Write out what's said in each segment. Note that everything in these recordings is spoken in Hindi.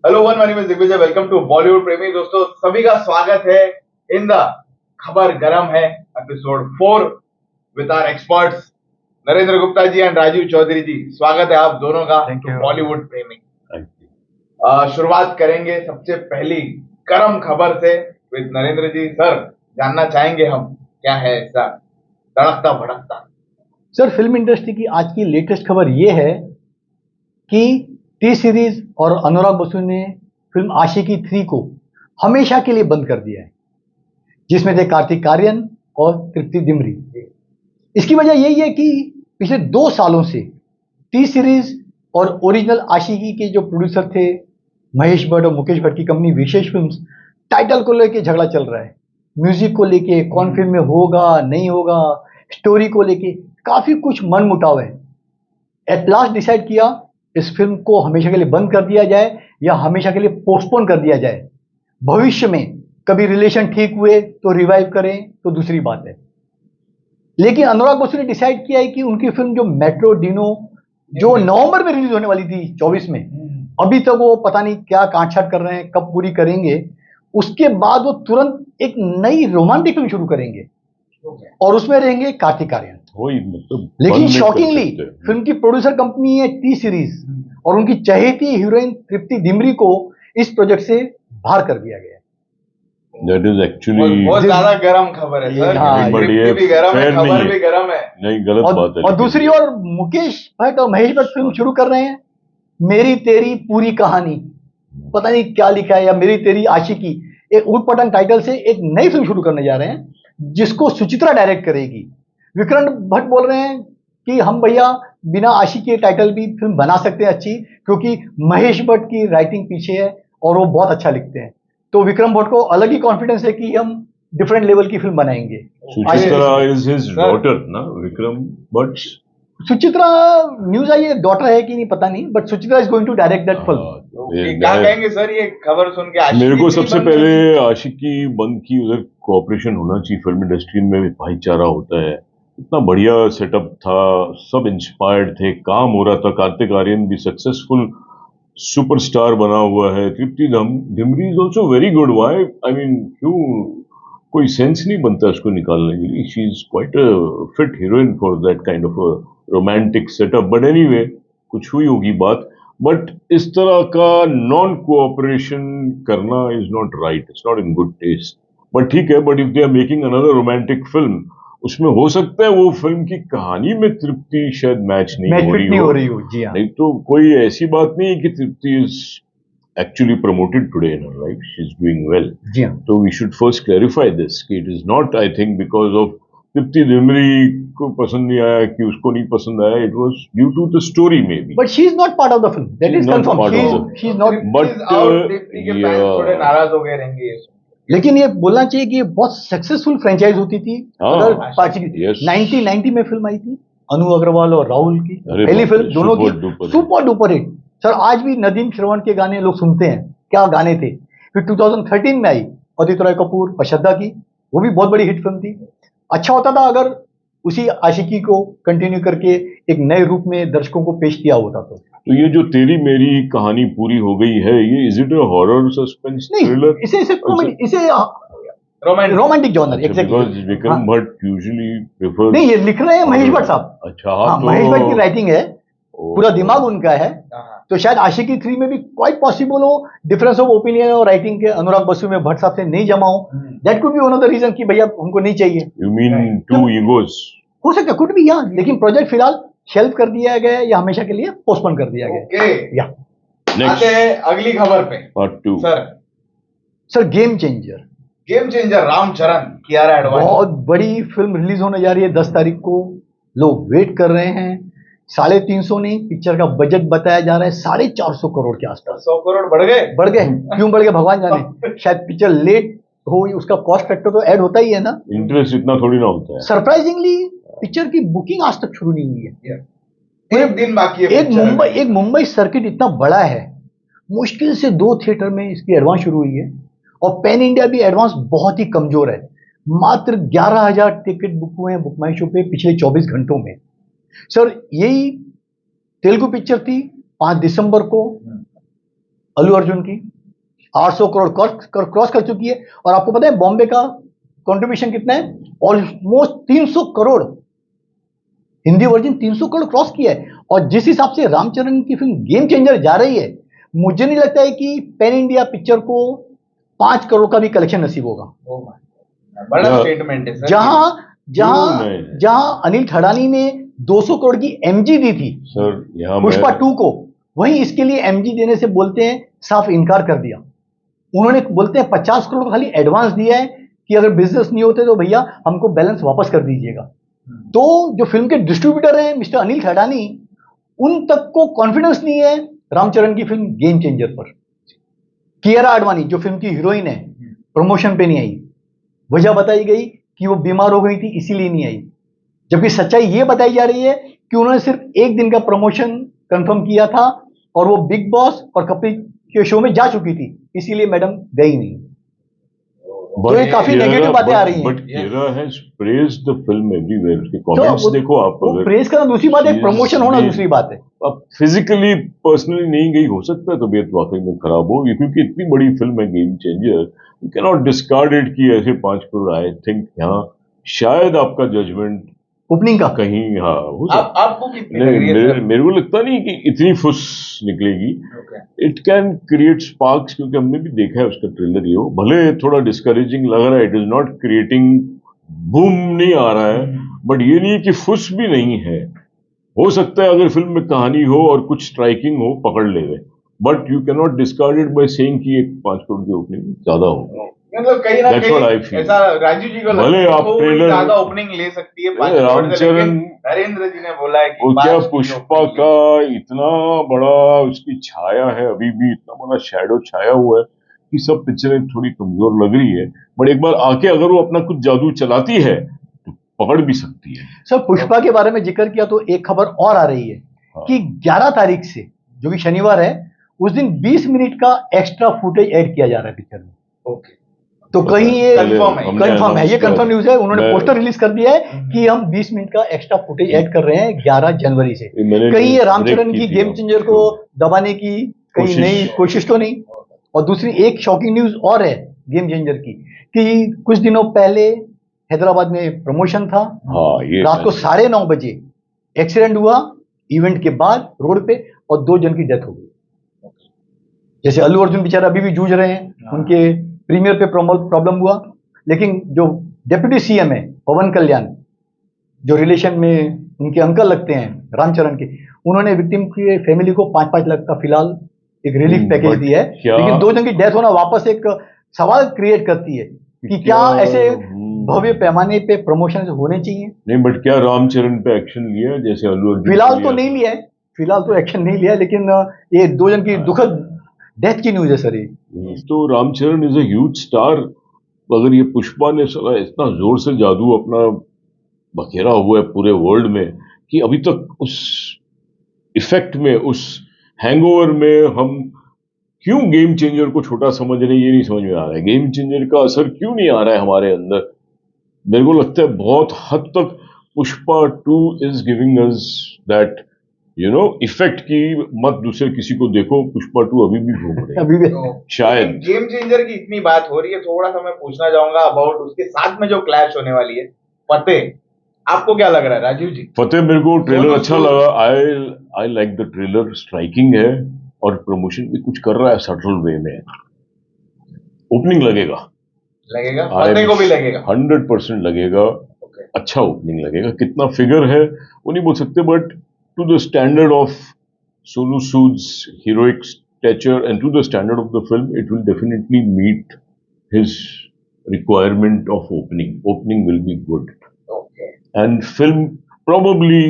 Hello one, my name is Digvijay. Welcome to Bollywood Premi. दोस्तों सभी का स्वागत है इन द खबर गरम है episode 4 with our experts Narendra Gupta ji and Rajeev Chaudhary ji. स्वागत है आप दोनों का बॉलीवुड प्रेमी। शुरुआत करेंगे सबसे पहली गरम खबर से विद नरेंद्र जी। सर, जानना चाहेंगे हम क्या है ऐसा तड़कता भड़कता। सर, फिल्म इंडस्ट्री की आज की लेटेस्ट खबर यह है कि टी सीरीज और अनुराग बसु ने फिल्म आशिकी 3 को हमेशा के लिए बंद कर दिया है, जिसमें थे कार्तिक आर्यन और तृप्ति डिमरी। इसकी वजह यही है कि पिछले 2 सालों से टी सीरीज और ओरिजिनल आशिकी के जो प्रोड्यूसर थे महेश भट्ट और मुकेश भट्ट की कंपनी विशेष फिल्म्स, टाइटल को लेके झगड़ा चल रहा है। म्यूजिक को लेके कौन फिल्म में होगा नहीं होगा, स्टोरी को लेके काफी कुछ मनमुटाव है। एट लास्ट डिसाइड किया इस फिल्म को हमेशा के लिए बंद कर दिया जाए या हमेशा के लिए पोस्टपोन कर दिया जाए। भविष्य में कभी रिलेशन ठीक हुए तो रिवाइव करें तो दूसरी बात है। लेकिन अनुराग बसु ने डिसाइड किया है कि उनकी फिल्म जो मेट्रो डिनो जो नवंबर में रिलीज होने वाली थी 24 में, अभी तक वो पता नहीं क्या काटछाट कर रहे हैं, कब पूरी करेंगे। उसके बाद वो तुरंत एक नई रोमांटिक फिल्म शुरू करेंगे और उसमें रहेंगे कार्तिक आर्यन। लेकिन शॉकिंगली फिल्म की प्रोड्यूसर कंपनी है टी सीरीज और उनकी चहेती हीरोइन तृप्ति डिमरी को इस प्रोजेक्ट से बाहर कर दिया गया। That is actually बहुत ज्यादा गरम खबर है सर। तृप्ति भी गरम है, खबर भी गरम है। नहीं, गलत बात है। और दूसरी ओर मुकेश भट्ट और महेश भट्ट फिल्म शुरू कर रहे हैं मेरी तेरी पूरी कहानी, पता नहीं क्या लिखा है, या मेरी तेरी आशिकी, एक ऊट पटांग टाइटल से एक नई फिल्म शुरू करने जा रहे हैं जिसको सुचित्रा डायरेक्ट करेगी। विक्रम भट्ट बोल रहे हैं कि हम भैया बिना आशिकी के टाइटल भी फिल्म बना सकते हैं अच्छी, क्योंकि महेश भट्ट की राइटिंग पीछे है और वो बहुत अच्छा लिखते हैं। तो विक्रम भट्ट को अलग ही कॉन्फिडेंस है कि हम डिफरेंट लेवल की फिल्म बनाएंगे। सुचित्रा इज हिज डॉटर ना, विक्रम भट्ट। सुचित्रा न्यूज आई है, डॉटर है कि नहीं पता नहीं, but Suchitra is going to direct that film. क्या कहेंगे सर ये खबर सुन के? मेरे को सबसे पहले आशिकी बंद की उधर कोऑपरेशन होना चाहिए। फिल्म इंडस्ट्री में भाईचारा होता है, इतना बढ़िया सेटअप था, सब इंस्पायर्ड थे, काम हो रहा था। कार्तिक आर्यन भी सक्सेसफुल सुपरस्टार बना हुआ है। Tripti Dimri is also very good. Why, I mean, क्यों कोई सेंस नहीं बनता उसको निकालने के लिए? She is quite a fit heroine for that kind of romantic setup. But anyway, कुछ हुई होगी बात। बट इस तरह का नॉन कोऑपरेशन करना is not right, it's not in good taste. But ठीक है, but if they are making another romantic film, उसमें हो सकता है वो फिल्म की कहानी में तृप्ति शायद मैच नहीं हो रही हो। जी हाँ। नहीं तो कोई ऐसी बात नहीं है कि Tripti is actually promoted today in her life, she is doing well. जी हाँ। तो we should first clarify this कि it is not, I think, because of Tripti Dimri को पसंद नहीं आया कि उसको नहीं पसंद आया। It was due to the story may be. But she is not part of the film, that is confirm. She is not. But Tripti के फैंस थोड़े नाराज हो गए रहेंगे। लेकिन ये बोलना चाहिए कि ये बहुत सक्सेसफुल फ्रेंचाइज होती थी। अगर 1990 में फिल्म आई थी अनु अग्रवाल और राहुल की पहली फिल्म, दोनों की सुपर डुपर हिट। सर आज भी नदीम श्रवण के गाने लोग सुनते हैं, क्या गाने थे। फिर 2013 में आई आदित्य रॉय कपूर और श्रद्धा की, वो भी बहुत बड़ी हिट फिल्म थी। अच्छा होता था अगर उसी आशिकी को कंटिन्यू करके एक नए रूप में दर्शकों को पेश किया होता। तो ये जो तेरी मेरी कहानी पूरी हो गई है, ये is it a horror suspense thriller? इसे कॉमेडी, इसे romantic genre. Because Vikram Bhatt usually prefer. नहीं, ये लिख रहे हैं महेश भट्ट साहब। अच्छा, हाँ, तो महेश भट्ट की राइटिंग है, पूरा दिमाग उनका है। तो शायद आशिकी 3 में भी क्वाइट पॉसिबल हो डिफरेंस ऑफ ओपिनियन और राइटिंग के अनुराग बसु में भट्ट साहब से नहीं जमा हो। That could be one of the reason कि भैया हमको नहीं चाहिए। You mean to egos? हो सकता है, कुड बी, या। लेकिन प्रोजेक्ट फिलहाल शेल्फ कर दिया गया है या हमेशा के लिए पोस्टपोन कर दिया गया या। आते हैं अगली खबर पे। Part 2 sir game changer Ram Charan Kiara Advani, बहुत बड़ी फिल्म रिलीज होने जा रही है 10 तारीख को। लोग वेट कर रहे हैं। 350 नहीं, पिक्चर का बजट बताया जा रहा है 450 करोड़ के आसपास। 100 करोड़ बढ़ गए। क्यों बढ़ गए भगवान जाने। शायद पिक्चर लेट हो, उसका कॉस्ट फैक्टर तो ऐड होता ही है ना। इंटरेस्ट इतना थोड़ी ना होता है। सरप्राइजिंगली पिक्चर की बुकिंग आज तक शुरू नहीं हुई है। एक दिन बाकी है। एक मुंबई सर्किट इतना बड़ा है, मुश्किल से 2 थिएटर में इसकी एडवांस शुरू हुई है और पैन इंडिया भी एडवांस बहुत ही कमजोर है। मात्र 11,000 टिकट बुक हुए हैं बुक माई शो पे पिछले 24 घंटों में। सर यही तेलुगु पिक्चर थी 5 दिसंबर को, अल्लू अर्जुन की 800 करोड़ क्रॉस कर चुकी है। और आपको पता है बॉम्बे का कंट्रीब्यूशन कितना है? Almost 300 crore. Hindi version 300 crore cross किया है। और जिस हिसाब से रामचरण की फिल्म गेम चेंजर जा रही है, मुझे नहीं लगता है कि पैन इंडिया पिक्चर को 5 करोड़ का भी कलेक्शन नसीब होगा। बड़ा स्टेटमेंट है सर। जहां जहां जहां अनिल ठड़ानी ने 200 करोड़ की एमजी दी थी सर यहाँ पुष्पा 2 को, वहीं इसके लिए एमजी देने से बोलते हैं साफ इनकार कर दिया। उन्होंने बोलते हैं 50 करोड़ खाली एडवांस दिया है कि अगर बिजनेस नहीं होते तो भैया हमको बैलेंस वापस कर दीजिएगा। तो जो फिल्म के डिस्ट्रीब्यूटर हैं मिस्टर अनिल ठड़ानी, उन तक को कॉन्फिडेंस नहीं है रामचरण की फिल्म गेम चेंजर पर। कियारा आडवाणी जो फिल्म की हीरोइन है, प्रमोशन पे नहीं आई। वजह बताई गई कि वो बीमार हो गई थी इसीलिए नहीं आई, जबकि सच्चाई ये बताई जा रही है कि उन्होंने सिर्फ एक दिन का प्रमोशन कंफर्म किया था और वो बिग बॉस और कपिल के शो में जा चुकी थी, इसीलिए मैडम गई नहीं। तो ये काफी नेगेटिव बातें आ रही हैं। But Kiara has praised the film everywhere. उसके कमेंट्स देखो आप। अगर प्रेज करना दूसरी बात है, प्रमोशन होना दूसरी बात है। अब फिजिकली पर्सनली नहीं गई, हो सकता है तबीयत वाकई में खराब हो, क्योंकि इतनी बड़ी फिल्म है game changer, you can not discard it कि ऐसे 5 करोड़। आई थिंक यहाँ शायद आपका जजमेंट ओपनिंग का कहीं हो सकता। आपको कितनी लग रही है सर? मेरे को लगता नहीं कि इतनी फुस निकलेगी। इट कैन क्रिएट स्पार्क्स, क्योंकि हमने भी देखा है उसका ट्रेलर। ये भले थोड़ा डिस्करेजिंग लग रहा है, it is not creating boom नहीं आ रहा है, बट ये नहीं कि फुस भी नहीं है। हो सकता है अगर फिल्म में कहानी हो और कुछ स्ट्राइकिंग हो पकड़ ले गए, but you can not discard it by saying कि एक 5 करोड़ की ओपनिंग ज्यादा हो। मतलब कहीं ना कहीं ऐसा राजू जी को लगता है आप थोड़ी ट्रेलर ज्यादा ओपनिंग ले सकती है 5 करोड़ से, लेकिन नरेंद्र जी ने बोला है कि क्या पुष्पा का इतना बड़ा उसकी छाया है, अभी भी इतना बड़ा शैडो छाया हुआ है कि सब पिक्चरें थोड़ी कमजोर लग रही है, बट एक बार आके अगर वो अपना कुछ जादू चलाती है तो पकड़ भी सकती है। सर पुष्पा के बारे में जिक्र किया तो एक खबर और आ रही है कि 11 तारीख से, जो कि शनिवार है, उस दिन 20 मिनट का एक्स्ट्रा फुटेज ऐड किया जा रहा है पिक्चर में। ओके, तो कहीं ये कंफर्म है, ये कंफर्म न्यूज है। उन्होंने पोस्टर रिलीज कर दिया है कि हम 20 मिनट का एक्स्ट्रा फुटेज ऐड कर रहे हैं 11 जनवरी से। कहीं ये रामचरण की गेम चेंजर को दबाने की कहीं नई कोशिश तो नहीं। और दूसरी एक शॉकिंग न्यूज और है गेम चेंजर की, कि कुछ दिनों पहले हैदराबाद में प्रमोशन था। रात को 9:30 बजे एक्सीडेंट हुआ इवेंट के बाद रोड पे, और 2 जन की डेथ हो गई। जैसे अल्लू अर्जुन बेचारा अभी भी जूझ रहे हैं, उनके प्रीमियर पे प्रॉब्लम हुआ, लेकिन जो डिप्टी सीएम है पवन कल्याण, जो रिलेशन में उनके अंकल लगते हैं रामचरण के, उन्होंने विक्टिम की फैमिली को 5-5 लाख का फिलहाल एक रिलीफ पैकेज दिया है। लेकिन 2 जन की डेथ होना वापस एक सवाल क्रिएट करती है कि क्या ऐसे भव्य पैमाने पे प्रमोशन होने चाहिए? नहीं, बट क्या रामचरण पे एक्शन लिया जैसे अल्लू अर्जुन? फिलहाल तो नहीं लिया है, फिलहाल तो एक्शन नहीं लिया, लेकिन ये 2 जन की दुखद डेथ की न्यूज है सर ये। तो Ram Charan is a huge star. अगर ये पुष्पा ने इतना जोर से जादू अपना बखेरा हुआ है पूरे वर्ल्ड में कि अभी तक उस इफेक्ट में, उस हैंगओवर में हम क्यों गेम चेंजर को छोटा समझ रहे हैं, ये नहीं समझ में आ रहा है। गेम चेंजर का असर क्यों नहीं आ रहा है हमारे अंदर? मेरे को लगता है बहुत हद तक Pushpa 2 is giving us that effect की मत दूसरे किसी को देखो, पुष्पा 2 अभी भी घूम रहे अभी भी शायद। गेम चेंजर की इतनी बात हो रही है, थोड़ा सा मैं पूछना चाहूंगा अबाउट उसके साथ में जो क्लैश होने वाली है फतेह। आपको क्या लग रहा है राजीव जी? फतेह मेरे को ट्रेलर अच्छा लगा। I like the trailer, striking है और प्रमोशन भी कुछ कर रहा है सटल वे में। ओपनिंग लगेगा फतेह को भी लगेगा, 100% लगेगा। अच्छा ओपनिंग लगेगा। कितना फिगर है वो नहीं बोल सकते, but to the standard of Sonu Sood's heroic stature and to the standard of the film, it will definitely meet his requirement of opening. Opening will be good. And film probably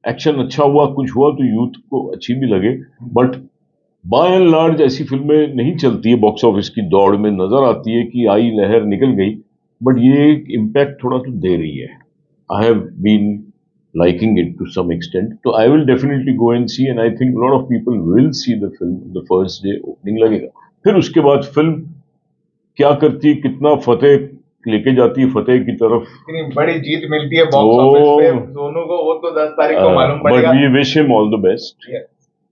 action अच्छा हुआ, कुछ हुआ तो यूथ को अच्छी भी लगे, बट बाय एंड लार्ज ऐसी फिल्में नहीं चलती है बॉक्स ऑफिस की दौड़ में। नजर आती है कि आई लहर निकल गई, बट ये इम्पैक्ट थोड़ा तो दे रही है। I have been liking it to some extent, so I will definitely go and see, and I think a lot of people will see the film the first day opening लगेगा। फिर उसके बाद फिल्म क्या करती है, कितना फतेह लेके जाती है फतेह की तरफ, कितनी बड़ी जीत मिलती है बॉक्स ऑफिस पे दोनों को, वो तो 10 तारीख को मालूम पड़ेगा। But we wish him all the best.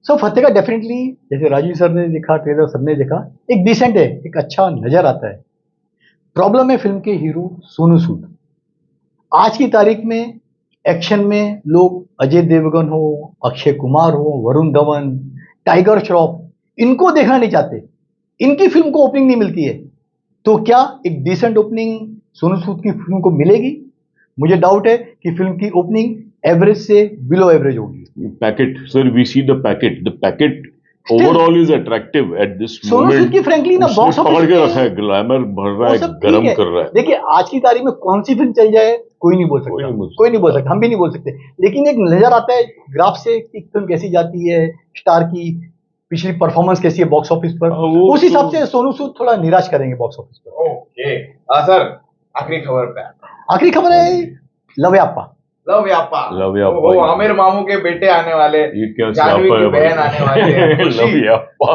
सो फतेह का डेफिनेटली, जैसे राजीव सर ने देखा, ट्रेलर सबने देखा, एक डिसेंट है, एक अच्छा नजर आता है। प्रॉब्लम है फिल्म के हीरो सोनू सूद। आज की तारीख में एक्शन में लोग अजय देवगन हो, अक्षय कुमार हो, वरुण धवन, टाइगर श्रॉफ, इनको देखना नहीं चाहते। इनकी फिल्म को ओपनिंग नहीं मिलती है, तो क्या एक डिसेंट ओपनिंग सोनू सूद की फिल्म को मिलेगी? मुझे डाउट है कि फिल्म की ओपनिंग एवरेज से बिलो एवरेज होगी। Packet sir, we see the packet overall is attractive at this Sonu moment. Sood की फ्रैंकली ना उसने बॉक्स ऑफिस पकड़ के पे रखा है, ग्लैमर भर रहा वो है, सब गरम ठीक है। कर रहा है। देखिए आज की तारीख में कौन सी फिल्म चल जाए कोई नहीं बोल कोई सकता, नहीं बोल कोई नहीं बोल सकता, हम भी नहीं बोल सकते। लेकिन एक नजर आता है ग्राफ से कि फिल्म कैसी जाती है, स्टार की पिछली परफॉर्मेंस कैसी है बॉक्स ऑफिस पर, वो उस हिसाब तो से सोनू सूद थोड़ा निराश करेंगे बॉक्स ऑफिस पर। ओके सर, आखिरी खबर पे आते हैं। आखिरी खबर है लवयाप्पा। लवयाप्पा। लवयाप्पा। वो आमिर मामू के बेटे आने वाले, ये क्या जानवी सियापा की है भाई? बहन आने वाली है, खुशी। लवयाप्पा,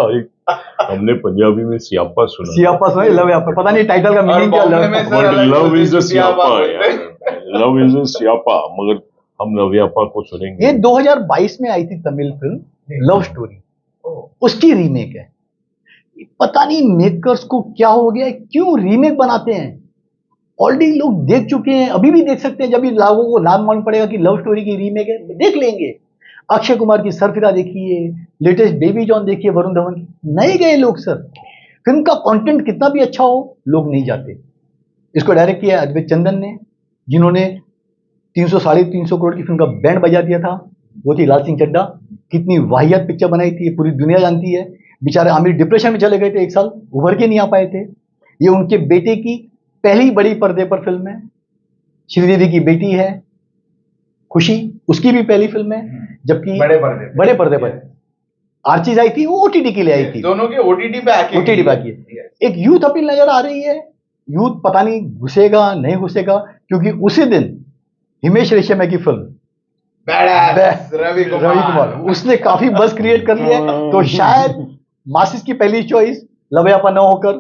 हमने पंजाबी में सियापा सुना। सियापा सुना, लवयाप्पा, पता नहीं टाइटल का और मीनिंग क्या है। बॉम्बे में लवयाप्पा। सर बट अलग लव बोलते इज हैं, अ सियापा बोलते हैं। यार, लव इज अ सियापा, मगर हम लवयाप्पा को सुनेंगे। ये 2022 में आई थी तमिल फिल्म लव स्टोरी, उसकी रीमेक है। पता नहीं मेकर्स को क्या हो गया है, क्यों रीमेक बनाते हैं? ऑलरेडी लोग देख चुके हैं, अभी भी देख सकते हैं। जब भी लोगों को नाम मालूम पड़ेगा कि लव स्टोरी की रीमेक है, देख लेंगे। अक्षय कुमार की सरफिरा देखिए, लेटेस्ट बेबी जॉन देखिए वरुण धवन की, नहीं गए लोग सर। फिल्म का कंटेंट कितना भी अच्छा हो, लोग नहीं जाते। इसको डायरेक्ट किया अद्वैत चंदन ने, जिन्होंने 300 साढ़े 300 करोड़ की फिल्म का बैंड बजा दिया था, वो थी लाल सिंह चड्ढा। कितनी वाहियात पिक्चर बनाई थी, ये पूरी दुनिया जानती है। बेचारे आमिर डिप्रेशन में चले गए थे, 1 साल उभर के नहीं आ पाए थे। ये उनके बेटे की पहली बड़ी पर्दे पर फिल्म है। श्रीदेवी की बेटी है खुशी, उसकी भी पहली फिल्म है। जबकि बड़े पर्दे पर आर्चीज आई थी, वो ओटीटी के लिए आई थी। दोनों के ओटीटी पे आके ओटीटी बाकी है। एक यूथ अपील नजर आ रही है। यूथ पता नहीं घुसेगा नहीं घुसेगा, क्योंकि उसी दिन हिमेश रेशमिया की फिल्म रवि कुमार, उसने काफी बस क्रिएट कर लिया है। तो शायद मासिस की पहली चॉइस लवयापा न होकर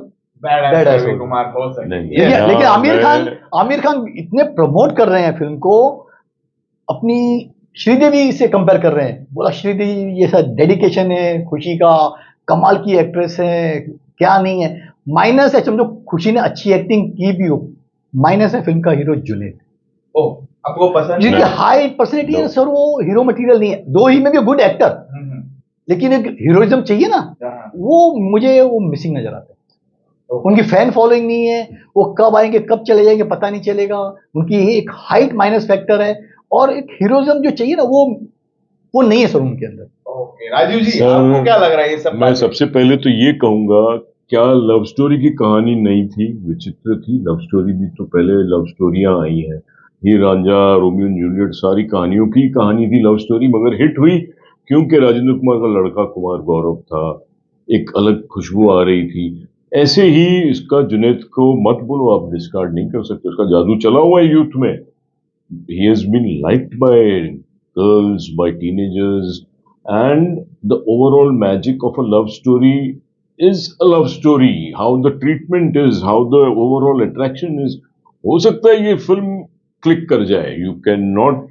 बैड रवि कुमार हो सकती है। लेकिन आमिर खान इतने प्रमोट कर रहे हैं फिल्म को, अपनी श्रीदेवी से कंपेयर कर रहे हैं। बोला श्रीदेवी ये सब डेडिकेशन है, खुशी का कमाल की एक्ट्रेस है, क्या नहीं है। माइनस है, समझो खुशी ने अच्छी एक्टिंग की भी हो, माइनस है फिल्म का हीरो जुनैद। आपको पसंद जिनकी हाई पर्सनैलिटी है सर, वो हीरो मटेरियल नहीं है। दो ही में भी गुड एक्टर, लेकिन एक हीरोइज्म चाहिए ना, मुझे वो मिसिंग नजर आता है। उनकी फैन फॉलोइंग नहीं है, वो कब आएंगे कब चले जाएंगे पता नहीं चलेगा। उनकी एक हाइट माइनस फैक्टर है, और एक हीरोइज्म जो चाहिए ना, वो नहीं है सर उनके अंदर। ओके राजीव जी, आपको क्या लग रहा है ये सब? मैं सबसे पहले तो ये कहूंगा, क्या लव स्टोरी की कहानी नहीं थी, विचित्र थी। लव स्टोरी भी तो पहले लव स्टोरियां आई हैं, हीर रांझा, रोमियो एंड जूलियट, सारी कहानियों की कहानी थी लव स्टोरी, मगर हिट हुई क्योंकि राजेंद्र कुमार का लड़का कुमार गौरव था, एक अलग खुशबू आ रही थी। ऐसे ही इसका जुनैद को मत बोलो, आप डिस्कार्ड नहीं कर सकते, उसका जादू चला हुआ है यूथ में। He has been liked by girls, by teenagers, and the overall magic of a love story is a love story. How the treatment is, how the overall attraction is. हो सकता है ये फिल्म क्लिक कर जाए, you cannot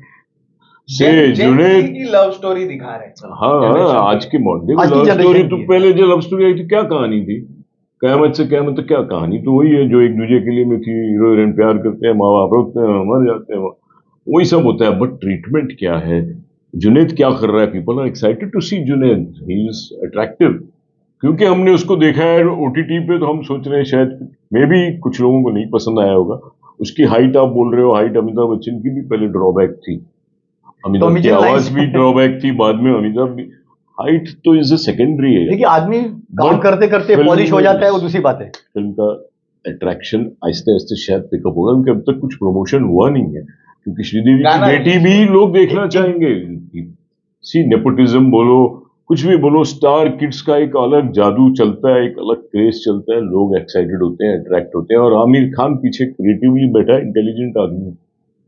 say जुनैद की लव स्टोरी दिखा रहे हैं। हाँ, आज के मॉडल आज की लव स्टोरी generation तो की है। पहले जो लव स्टोरी आई थी क्या कहानी थी? कयामत से कयामत तक क्या कहानी तो वही है, जो एक दूसरे के लिए में थी, हीरो हीरोइन प्यार करते हैं, माँ बाप रोकते हैं, मर जाते हैं, वही सब होता है। बट ट्रीटमेंट क्या है, जुनैद क्या कर रहा है, people are excited to see Junaid, he is attractive. क्योंकि हमने उसको देखा है ओटीटी पे, तो हम सोच रहे हैं शायद मे भी कुछ लोगों को नहीं पसंद आया होगा। उसकी हाइट, आप बोल रहे हो हाइट, अमिताभ बच्चन की भी पहले ड्रॉबैक थी, अमिताभ की आवाज भी ड्रॉबैक थी, बाद में अमिताभ भी, हाइट तो इज अ सेकेंडरी है। देखिए आदमी काम करते करते पॉलिश हो जाता है, वो दूसरी बात है। फिल्म का अट्रैक्शन आहिस्ते आहिस्ते शायद पिकअप होगा, क्योंकि अब तक कुछ प्रमोशन हुआ नहीं है, क्योंकि श्रीदेवी की बेटी भी लोग देखना चाहेंगे। सी नेपोटिज्म बोलो, कुछ भी बोलो, स्टार किड्स का एक अलग जादू चलता है, एक अलग क्रेज चलता है, लोग एक्साइटेड होते हैं, अट्रैक्ट होते हैं। और आमिर खान पीछे क्रिएटिवली बैठा है, इंटेलिजेंट आदमी,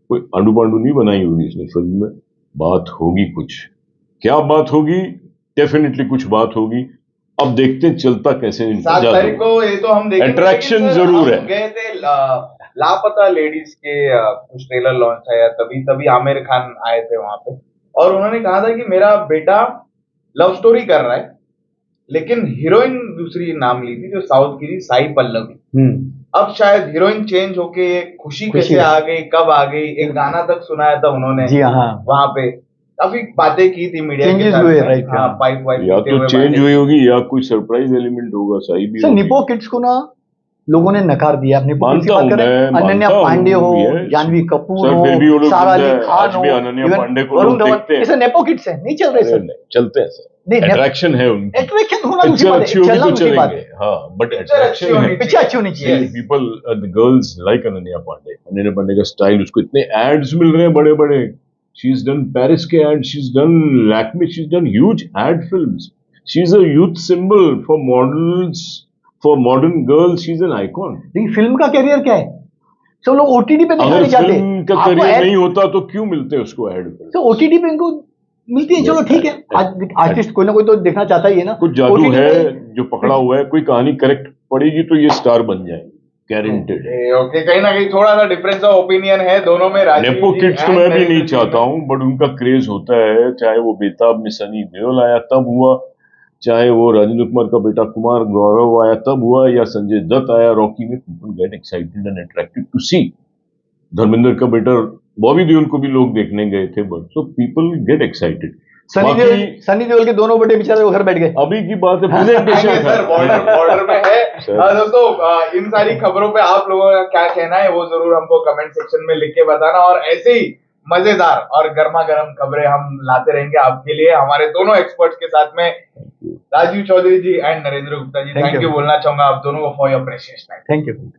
कोई आंडू पांडू नहीं बनाई होगी इसने फिल्म में। बात होगी कुछ, क्या बात होगी, डेफिनेटली कुछ बात होगी। अब देखते चलता कैसे 7 तारीख को ये तो हम देखेंगे। अट्रैक्शन जरूर है। गए थे लापता लेडीज के कुछ ट्रेलर लॉन्च है, तभी आमिर खान आए थे वहां पे, और उन्होंने कहा था कि मेरा बेटा लव स्टोरी कर रहा है, लेकिन हीरोइन दूसरी नाम ली थी जो साउथ की थी, साई पल्लवी। अब शायद हीरोइन चेंज होके ये खुशी कैसे आ गई, कब आ गई, एक गाना तक सुनाया था उन्होंने जी हाँ, वहां पे, काफी बातें की थी मीडिया के Changes साथ हुए, में। right, हाँ, हाँ। पाइप वाइप या पीते तो हुए चेंज बातें हुई की। होगी या कोई सरप्राइज एलिमेंट होगा, सही भी सर होगी। निपो किड्स को ना लोगों ने नकार दिया। आप निपो किड्स की मानता बात हूं करें, मैं, अनन्या मानता पांडे हूं, हो, yes। जानवी कपूर सर हो, फिर भी वो लोग सारा जिंदा अली है, खान आज हो, भी अनन्या इवन पांडे को वरुण लोग धवन, देखते हैं। ये सब नेपो किड्स है, नहीं चल रहे अरे सर। नहीं, चलते हैं सर, नहीं, अट्रैक्शन है उनकी। अट्रैक्शन होना दूसरी पिक्चर बात अच्छी है, होगी चलना तो दूसरी बात चलेंगे, है। हाँ, बट पिक्चर अच्छी अट्रैक्शन होनी है। पिक्चर अच्छी होनी चाहिए। Yes। People, the girls like Ananya Pandey. Ananya Pandey का स्टाइल, उसको इतने एड्स मिल रहे हैं बड़े बड़े। शी इज डन पेरिस के ad, she is done Lakme, she is done huge ad films. She is a youth symbol for models, for modern girls, she is an icon. लेकिन फिल्म का कैरियर क्या है? सब लोग ओटीटी पे दिखाने अगर जाते फिल्म का आपको करियर ad- नहीं होता तो क्यों मिलते उसको एड? तो ओटीटी पे इनको मिलती है, चलो ठीक है, आर्टिस्ट कोई ना कोई तो देखना चाहता ही है ना। कुछ जादू OTT है पे- जो पकड़ा हुआ है, कोई कहानी करेक्ट पड़ेगी तो ये स्टार बन जाएंगे, गारंटेड है। ओके, कहीं ना कहीं थोड़ा सा डिफरेंस ऑफ ओपिनियन है दोनों में। राजीव नेपो जी किड्स तो and मैं भी नरेंद्र नहीं जी चाहता में। हूँ, बट उनका क्रेज होता है, चाहे वो बेताब में सनी देओल आया तब हुआ, चाहे वो राजेंद्र कुमार का बेटा कुमार गौरव आया तब हुआ, या संजय दत्त आया रॉकी में। People get excited and attracted to see. Dharmendra का बेटा बॉबी देओल को भी लोग देखने गए थे, but so people get excited. Sunny Deol के दोनों बेटे बेचारे वो घर बैठ गए। अभी की बात है, आएंगे प्रेजेंटेशन सर, बॉर्डर में है। सर। दोस्तों, इन सारी खबरों पे आप लोगों का क्या कहना है वो जरूर हमको कमेंट सेक्शन में लिख के बताना, और ऐसे ही मजेदार और गर्मा गर्म खबरें हम लाते रहेंगे आपके लिए हमारे दोनों एक्सपर्ट्स के साथ में, Rajeev Chaudhary ji and Narendra Gupta ji. Thank thank you। You बोलना चाहूंगा आप दोनों को for your precious time. Thank you.